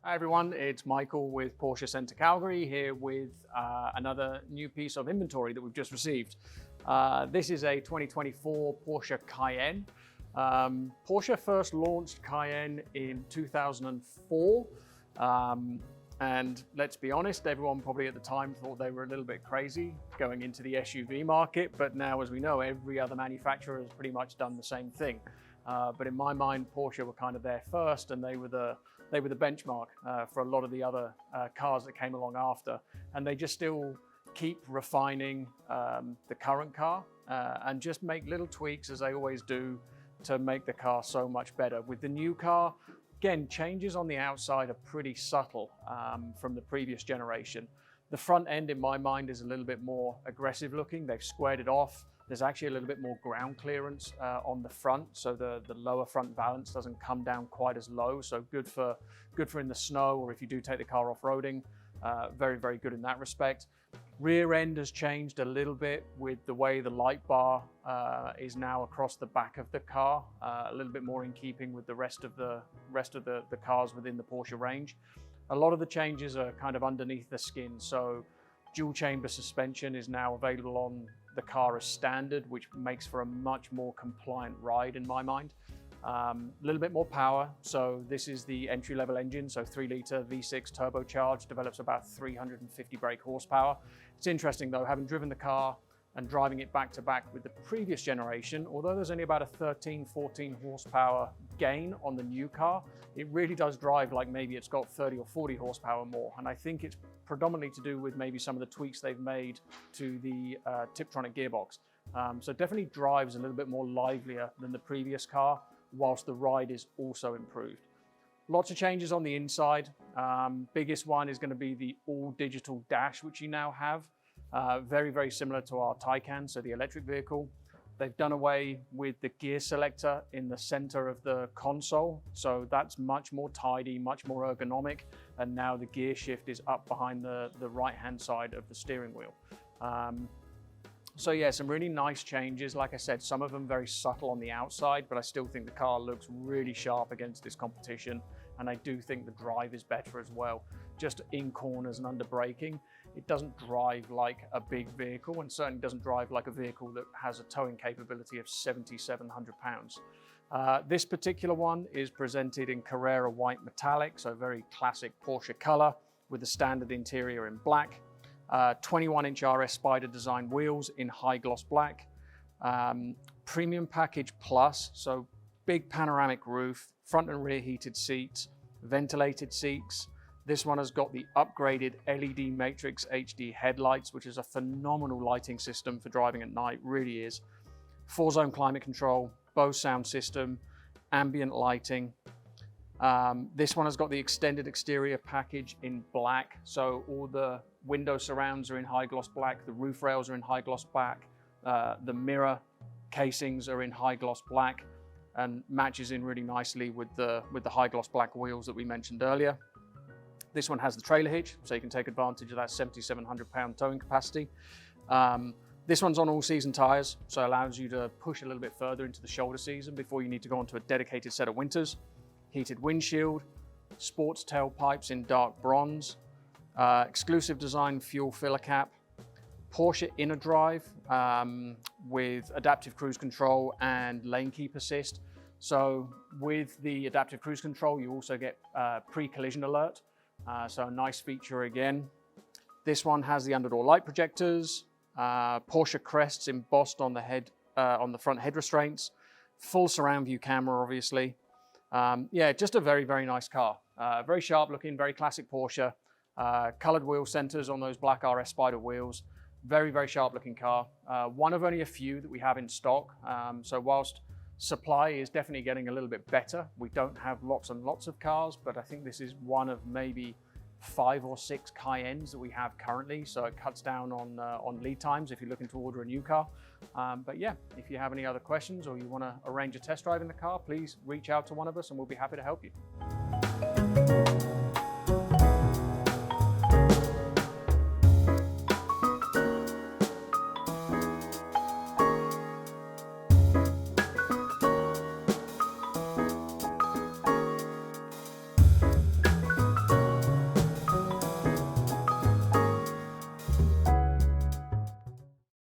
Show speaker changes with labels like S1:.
S1: Hi everyone, it's Michael with Porsche Centre Calgary here with another new piece of inventory that we've just received. This is a 2024 Porsche Cayenne. Porsche first launched Cayenne in 2004 and let's be honest, everyone probably at the time thought they were a little bit crazy going into the SUV market, but now as we know every other manufacturer has pretty much done the same thing. But in my mind, Porsche were kind of there first, and they were the benchmark for a lot of the other cars that came along after. And they just still keep refining the current car and just make little tweaks, as they always do, to make the car so much better. With the new car, again, changes on the outside are pretty subtle from the previous generation. The front end, in my mind, is a little bit more aggressive looking. They've squared it off. There's actually a little bit more ground clearance on the front, so the lower front balance doesn't come down quite as low. So good for in the snow, or if you do take the car off-roading. Very, very good in that respect. Rear end has changed a little bit with the way the light bar is now across the back of the car, a little bit more in keeping with the rest of the cars within the Porsche range. A lot of the changes are kind of underneath the skin. So dual chamber suspension is now available on the car as standard, which makes for a much more compliant ride in my mind. A little bit more power. So this is the entry-level engine, so 3-litre V6 turbocharged, develops about 350 brake horsepower. It's interesting though, having driven the car and driving it back to back with the previous generation, although there's only about a 13-14 horsepower gain on the new car, it really does drive like maybe it's got 30 or 40 horsepower more. And I think it's predominantly to do with maybe some of the tweaks they've made to the Tiptronic gearbox. So definitely drives a little bit more livelier than the previous car, whilst the ride is also improved. Lots of changes on the inside. Biggest one is going to be the all-digital dash, which you now have. Very, very similar to our Taycan, so the electric vehicle. They've done away with the gear selector in the center of the console, so that's much more tidy, much more ergonomic, and now the gear shift is up behind the right-hand side of the steering wheel. So yeah, some really nice changes. Like I said, some of them very subtle on the outside, but I still think the car looks really sharp against this competition, and I do think the drive is better as well. Just in corners and under braking, it doesn't drive like a big vehicle, and certainly doesn't drive like a vehicle that has a towing capability of 7,700 pounds. This particular one is presented in Carrara white metallic, so very classic Porsche color with the standard interior in black. 21-inch RS Spider design wheels in high gloss black. Premium package plus, so big panoramic roof, front and rear heated seats, ventilated seats. This one has got the upgraded LED Matrix HD headlights, which is a phenomenal lighting system for driving at night, really is. 4-zone climate control, Bose sound system, ambient lighting. This one has got the extended exterior package in black, so all the window surrounds are in high gloss black, the roof rails are in high gloss black, the mirror casings are in high gloss black, and matches in really nicely with the high gloss black wheels that we mentioned earlier. This one has the trailer hitch, so you can take advantage of that 7,700 pound towing capacity. This one's on all season tires, so it allows you to push a little bit further into the shoulder season before you need to go onto a dedicated set of winters. Heated windshield, sports tailpipes in dark bronze, exclusive design fuel filler cap, Porsche inner drive with adaptive cruise control and lane keep assist. So with the adaptive cruise control, you also get pre-collision alert. So a nice feature again. This one has the underdoor light projectors, Porsche crests embossed on the head, on the front head restraints, full surround view camera, obviously. Yeah, just a very, very nice car. Very sharp looking, very classic Porsche. Colored wheel centers on those black RS Spider wheels. Very, very sharp looking car. One of only a few that we have in stock. So whilst supply is definitely getting a little bit better, we don't have lots and lots of cars, but I think this is one of maybe 5 or 6 Cayennes that we have currently. So it cuts down on lead times if you're looking to order a new car. But yeah, if you have any other questions or you want to arrange a test drive in the car, please reach out to one of us and we'll be happy to help you.